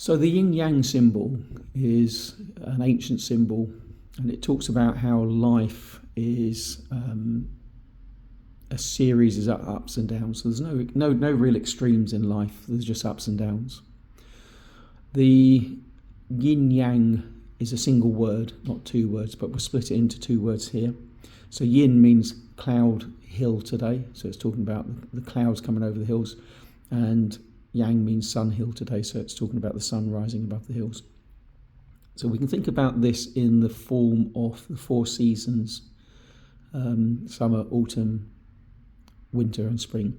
So the yin yang symbol is an ancient symbol, and it talks about how life is a series of ups and downs. So there's no real extremes in life. There's just ups and downs. The yin yang is a single word, not two words, but we'll split it into two words here. So yin means cloud hill today, so it's talking about the clouds coming over the hills, and yang means sun hill today, so it's talking about the sun rising above the hills. So we can think about this in the form of the four seasons: summer, autumn, winter and spring.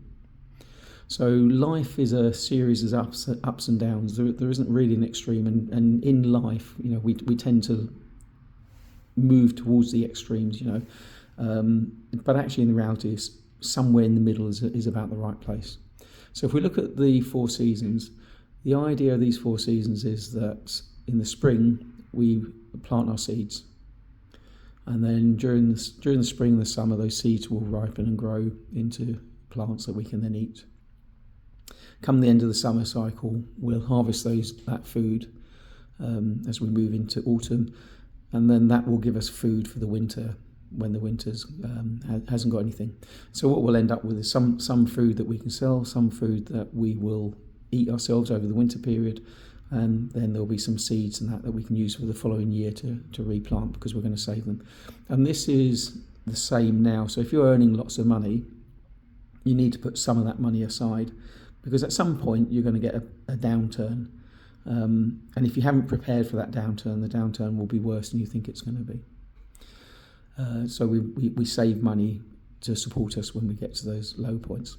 So life is a series of ups and downs. There isn't really an extreme, and in life, we tend to move towards the extremes, but actually in reality, somewhere in the middle is about the right place. So if we look at the four seasons, the idea of these four seasons is that in the spring we plant our seeds, and then during the spring and the summer, those seeds will ripen and grow into plants that we can then eat. Come the end of the summer cycle, we'll harvest that food as we move into autumn, and then that will give us food for the winter when the winter's hasn't got anything. So what we'll end up with is some food that we can sell, some food that we will eat ourselves over the winter period, and then there'll be some seeds and that we can use for the following year to replant, because we're going to save them. And this is the same now. So if you're earning lots of money, you need to put some of that money aside, because at some point you're going to get a downturn, and if you haven't prepared for that downturn, the downturn will be worse than you think it's going to be. So we save money to support us when we get to those low points.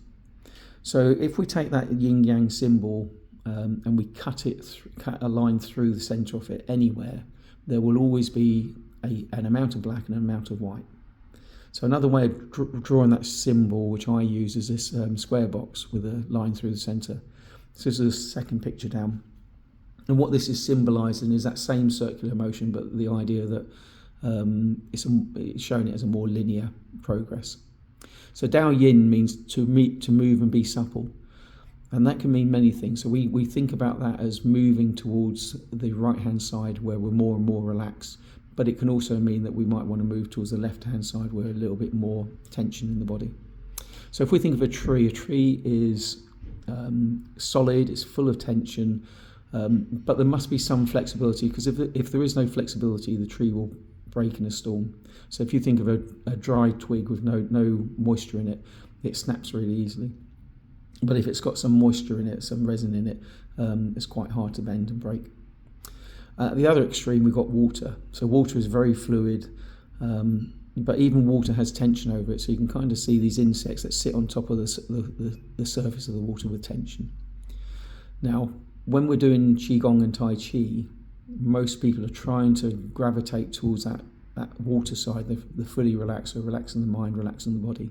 So if we take that yin yang symbol and we cut a line through the centre of it anywhere, there will always be an amount of black and an amount of white. So another way of drawing that symbol, which I use, is this square box with a line through the centre. So this is the second picture down. And what this is symbolising is that same circular motion, but the idea that it's showing it as a more linear progress. So Dao Yin means to move and be supple. And that can mean many things. So we think about that as moving towards the right-hand side where we're more and more relaxed. But it can also mean that we might want to move towards the left-hand side where a little bit more tension in the body. So if we think of a tree is solid, it's full of tension, but there must be some flexibility, because if there is no flexibility, the tree will break in a storm. So if you think of a dry twig with no moisture in it, it snaps really easily. But if it's got some moisture in it, some resin in it, it's quite hard to bend and break. At the other extreme, we've got water. So water is very fluid, but even water has tension over it. So you can kind of see these insects that sit on top of the surface of the water with tension. Now, when we're doing Qigong and Tai Chi, most people are trying to gravitate towards that water side, the fully relaxed, so relaxing the mind, relaxing the body.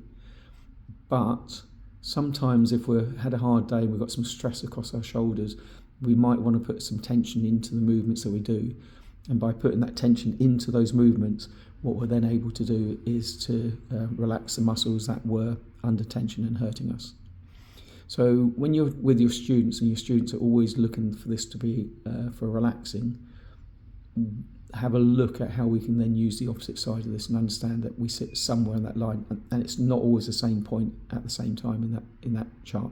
But sometimes if we've had a hard day and we've got some stress across our shoulders, we might want to put some tension into the movements that we do. And by putting that tension into those movements, what we're then able to do is to relax the muscles that were under tension and hurting us. So when you're with your students, and your students are always looking for this to be for relaxing, have a look at how we can then use the opposite side of this and understand that we sit somewhere in that line, and it's not always the same point at the same time in that chart.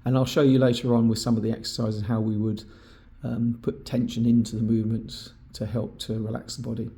And I'll show you later on with some of the exercises how we would put tension into the movements to help to relax the body.